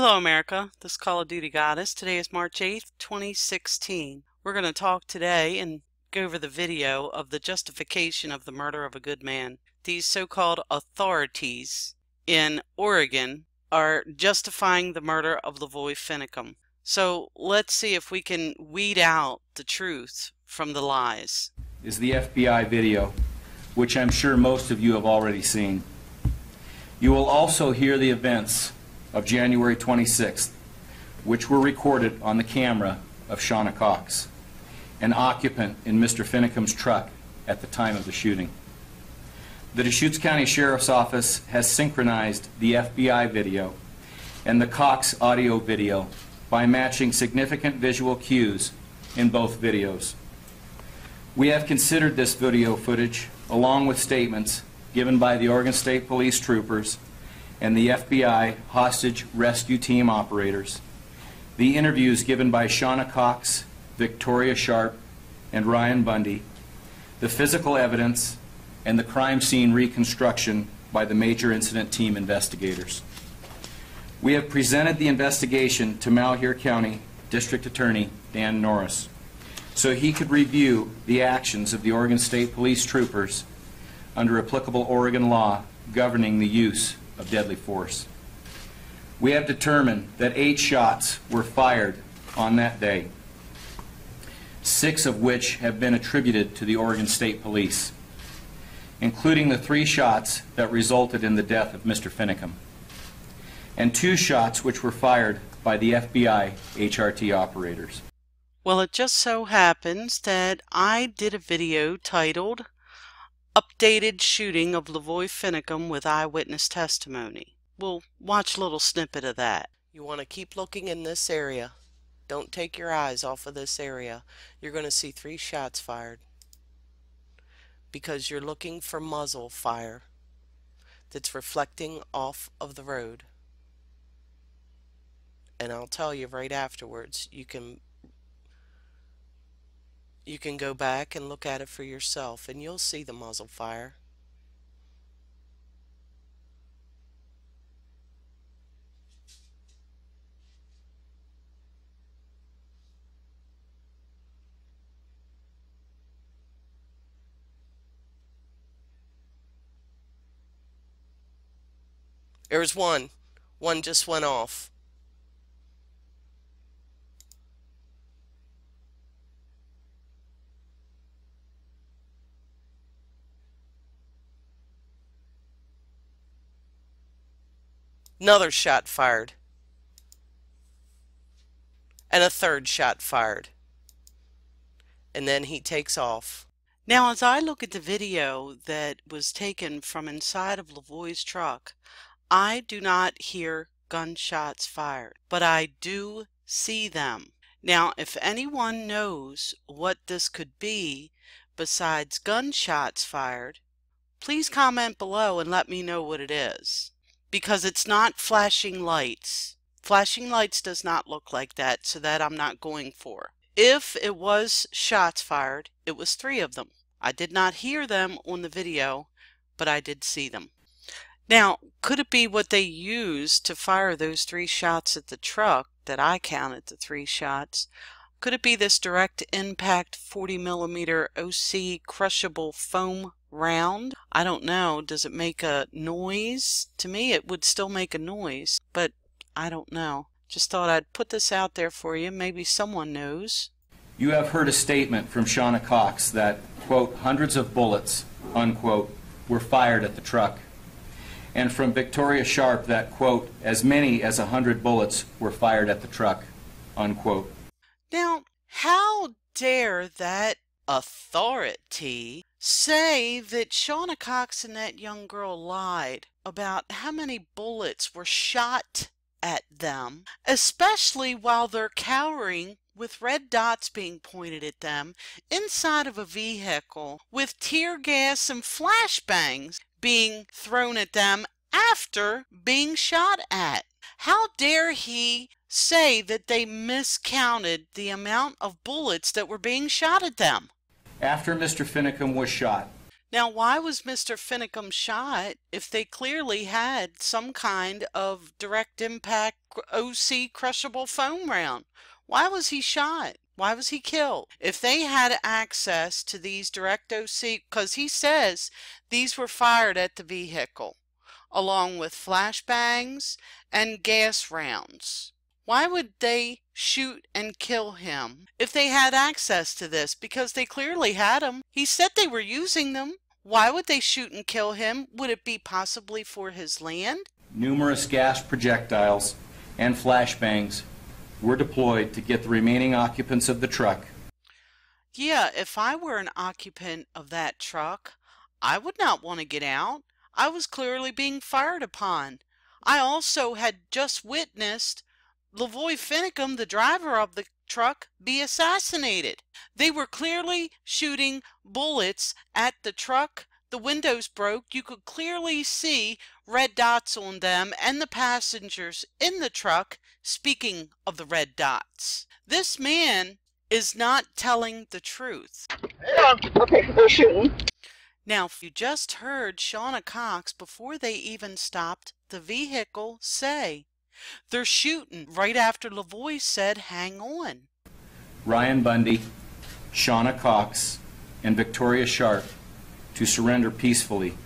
Hello America, this is Call of Duty Goddess. Today is March 8th, 2016. We're going to talk today and go over the video of the justification of the murder of a good man. These so-called authorities in Oregon are justifying the murder of Lavoy Finicum. So let's see if we can weed out the truth from the lies. Is the FBI video, which I'm sure most of you have already seen. You will also hear the events of January 26th, which were recorded on the camera of Shauna Cox, an occupant in Mr. Finicum's truck at the time of the shooting. The Deschutes County Sheriff's Office has synchronized the FBI video and the Cox audio video by matching significant visual cues in both videos. We have considered this video footage, along with statements given by the Oregon State Police troopers and the FBI hostage rescue team operators, the interviews given by Shauna Cox, Victoria Sharp, and Ryan Bundy, the physical evidence, and the crime scene reconstruction by the major incident team investigators. We have presented the investigation to Malheur County District Attorney Dan Norris so he could review the actions of the Oregon State Police troopers under applicable Oregon law governing the use of deadly force. We have determined that 8 shots were fired on that day, 6 of which have been attributed to the Oregon State Police, including the 3 shots that resulted in the death of Mr. Finicum, and 2 shots which were fired by the FBI HRT operators. Well, it just so happens that I did a video titled Updated Shooting of Lavoy Finicum with Eyewitness Testimony. We'll watch a little snippet of that. You want to keep looking in this area. Don't take your eyes off of this area. You're going to see 3 shots fired because you're looking for muzzle fire that's reflecting off of the road. And I'll tell you right afterwards, you can go back and look at it for yourself and you'll see the muzzle fire. There's one. One just went off. Another shot fired. And a 3rd shot fired. And then he takes off. Now, as I look at the video that was taken from inside of Lavoy's truck, I do not hear gunshots fired, but I do see them. Now, if anyone knows what this could be besides gunshots fired, please comment below and let me know what it is. Because it's not flashing lights. Flashing lights does not look like that, so that I'm not going for. If it was shots fired, it was 3 of them. I did not hear them on the video, but I did see them. Now, could it be what they used to fire those 3 shots at the truck, that I counted the 3 shots? Could it be this direct impact 40mm OC crushable foam round? I don't know. Does it make a noise? To me, it would still make a noise, but I don't know. Just thought I'd put this out there for you. Maybe someone knows. You have heard a statement from Shauna Cox that, quote, hundreds of bullets, unquote, were fired at the truck. And from Victoria Sharp that, quote, as many as 100 bullets were fired at the truck, unquote. Now, how dare that authority say that Shauna Cox and that young girl lied about how many bullets were shot at them, especially while they're cowering with red dots being pointed at them inside of a vehicle with tear gas and flashbangs being thrown at them after being shot at. How dare he say that they miscounted the amount of bullets that were being shot at them? After Mr. Finicum was shot, Now, why was Mr. Finicum shot if they clearly had some kind of direct impact OC crushable foam round? Why was he shot? Why was he killed? If they had access to these direct OC, because he says these were fired at the vehicle, along with flashbangs and gas rounds. Why would they shoot and kill him if they had access to this? Because they clearly had them. He said they were using them. Why would they shoot and kill him? Would it be possibly for his land? Numerous gas projectiles and flashbangs were deployed to get the remaining occupants of the truck. Yeah, if I were an occupant of that truck, I would not want to get out. I was clearly being fired upon. I also had just witnessed Lavoy Finicum, the driver of the truck, be assassinated. They were clearly shooting bullets at the truck. The windows broke. You could clearly see red dots on them and the passengers in the truck. Speaking of the red dots, this man is not telling the truth. Yeah, okay, they're shooting. Now, if you just heard Shauna Cox, before they even stopped the vehicle, say, they're shooting right after Lavoy said, hang on. Ryan Bundy, Shauna Cox, and Victoria Sharp to surrender peacefully.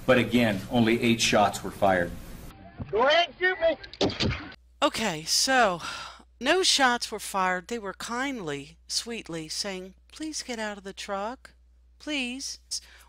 But again, only 8 shots were fired. Go ahead, shoot me. Okay, so no shots were fired. They were kindly, sweetly saying, please get out of the truck. Please.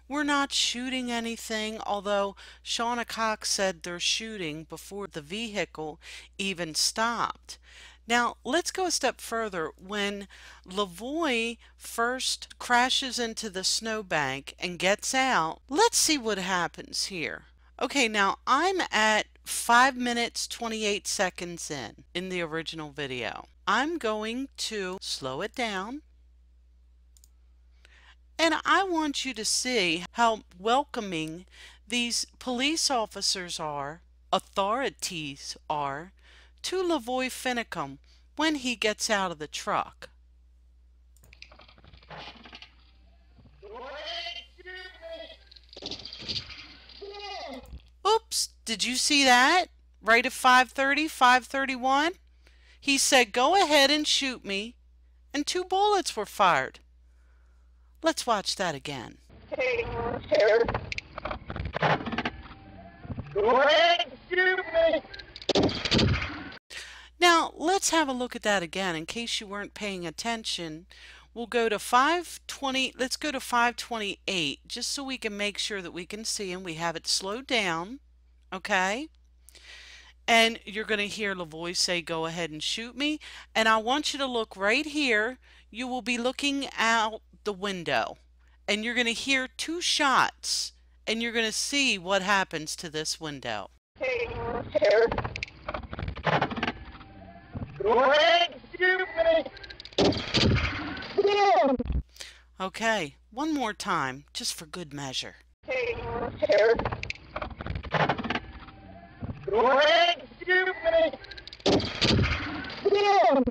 We're not shooting anything, although Shauna Cox said they're shooting before the vehicle even stopped. Now, let's go a step further. When Lavoy first crashes into the snowbank and gets out, let's see what happens here. Okay, now I'm at 5 minutes 28 seconds in the original video. I'm going to slow it down. And I want you to see how welcoming these police officers are, authorities are, to Lavoy Finicum when he gets out of the truck. Oops, did you see that? Right at 5:30, 5:31? He said, go ahead and shoot me, and 2 bullets were fired. Let's watch that again. Hey, here. Go ahead, shoot me. Now, let's have a look at that again in case you weren't paying attention. We'll go to 5:20. Let's go to 5:28 just so we can make sure that we can see and we have it slowed down. Okay? And you're going to hear Lavoy say, go ahead and shoot me. And I want you to look right here. You will be looking out the window and you're going to hear 2 shots and you're going to see what happens to this window. Hey, here. Go ahead, shoot me. Yeah. Okay, one more time, just for good measure. Hey, here. Go ahead, shoot me. Yeah.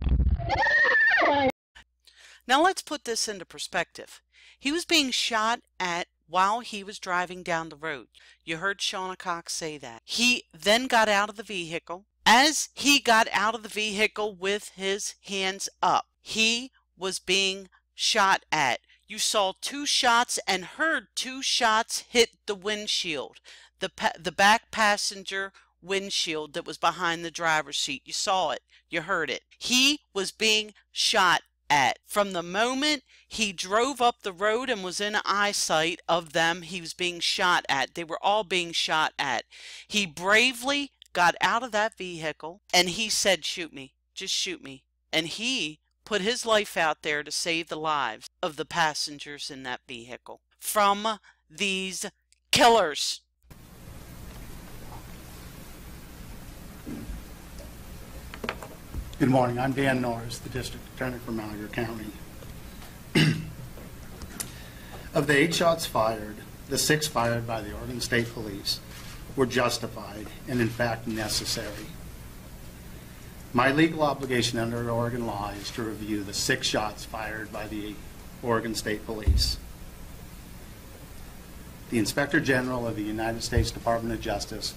Now let's put this into perspective. He was being shot at while he was driving down the road. You heard Shauna Cox say that. He then got out of the vehicle. As he got out of the vehicle with his hands up, he was being shot at. You saw 2 shots and heard 2 shots hit the windshield, the back passenger windshield that was behind the driver's seat. You saw it. You heard it. He was being shot at. From the moment he drove up the road and was in eyesight of them, he was being shot at. They were all being shot at. He bravely got out of that vehicle and he said, shoot me, just shoot me. And he put his life out there to save the lives of the passengers in that vehicle from these killers. Good morning. I'm Dan Norris, the District Attorney for Malheur County. Of the 8 shots fired, the 6 fired by the Oregon State Police were justified and in fact necessary. My legal obligation under Oregon law is to review the 6 shots fired by the Oregon State Police. the Inspector General of the United States Department of Justice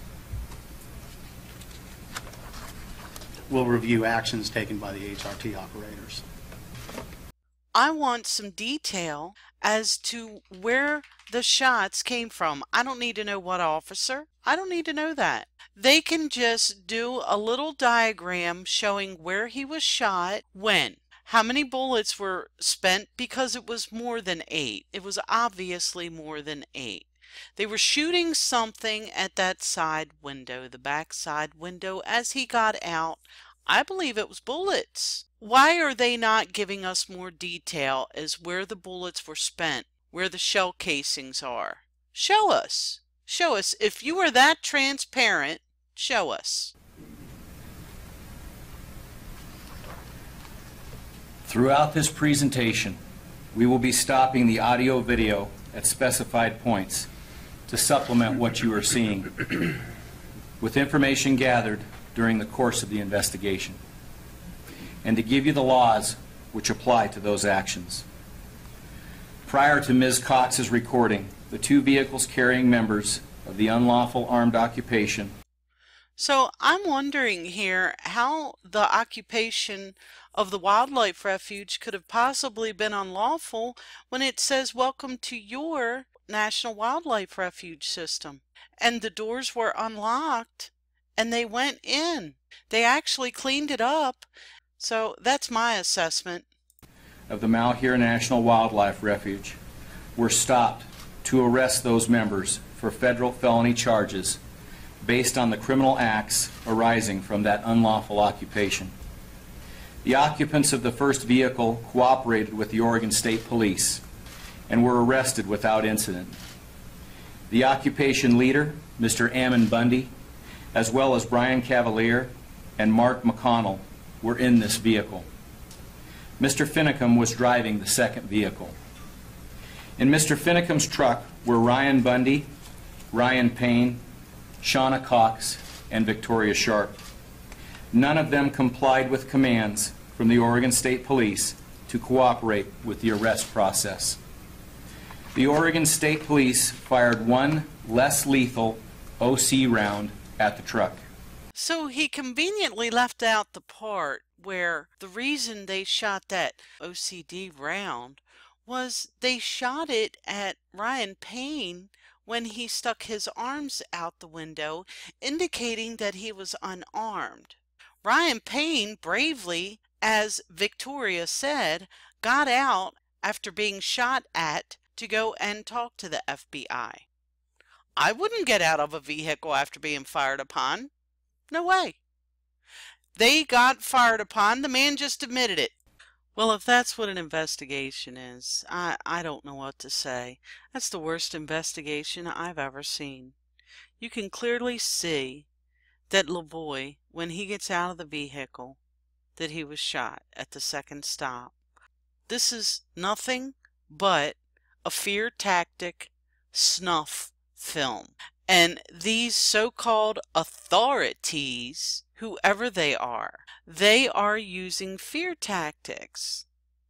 will review actions taken by the HRT operators. I want some detail as to where the shots came from. I don't need to know what officer. I don't need to know that. They can just do a little diagram showing where he was shot, when, how many bullets were spent, because it was more than 8. It was obviously more than 8. They were shooting something at that side window, the back side window, as he got out. I believe it was bullets. Why are they not giving us more detail as where the bullets were spent, where the shell casings are? Show us. Show us. If you are that transparent, show us. Throughout this presentation, we will be stopping the audio video at specified points to supplement what you are seeing with information gathered during the course of the investigation, and to give you the laws which apply to those actions. Prior to Ms. Cox's recording, the 2 vehicles carrying members of the unlawful armed occupation. So I'm wondering here how the occupation of the wildlife refuge could have possibly been unlawful when it says welcome to your National Wildlife Refuge system, and the doors were unlocked and they went in. They actually cleaned it up. So that's my assessment. Of the Malheur National Wildlife Refuge were stopped to arrest those members for federal felony charges based on the criminal acts arising from that unlawful occupation. The occupants of the first vehicle cooperated with the Oregon State Police and were arrested without incident. The occupation leader, Mr. Ammon Bundy, as well as Brian Cavalier and Mark McConnell, were in this vehicle. Mr. Finicum was driving the second vehicle. In Mr. Finicum's truck were Ryan Bundy, Ryan Payne, Shauna Cox, and Victoria Sharp. None of them complied with commands from the Oregon State Police to cooperate with the arrest process. The Oregon State Police fired 1 less lethal OC round at the truck. So he conveniently left out the part where the reason they shot that OCD round was they shot it at Ryan Payne when he stuck his arms out the window, indicating that he was unarmed. Ryan Payne bravely, as Victoria said, got out after being shot at to go and talk to the FBI. I wouldn't get out of a vehicle after being fired upon. No way. They got fired upon. The man just admitted it. Well, if that's what an investigation is, I don't know what to say. That's the worst investigation I've ever seen. You can clearly see that Lavoy, when he gets out of the vehicle, that he was shot at the second stop. This is nothing but a fear tactic snuff film. And these so-called authorities, whoever they are using fear tactics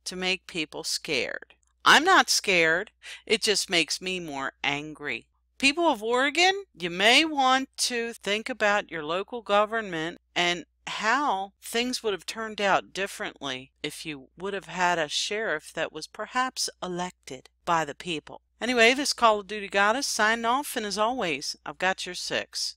to make people scared. I'm not scared. It just makes me more angry. People of Oregon, you may want to think about your local government and how things would have turned out differently if you would have had a sheriff that was perhaps elected by the people. Anyway, this Call of Duty Goddess signing off, and as always, I've got your 6.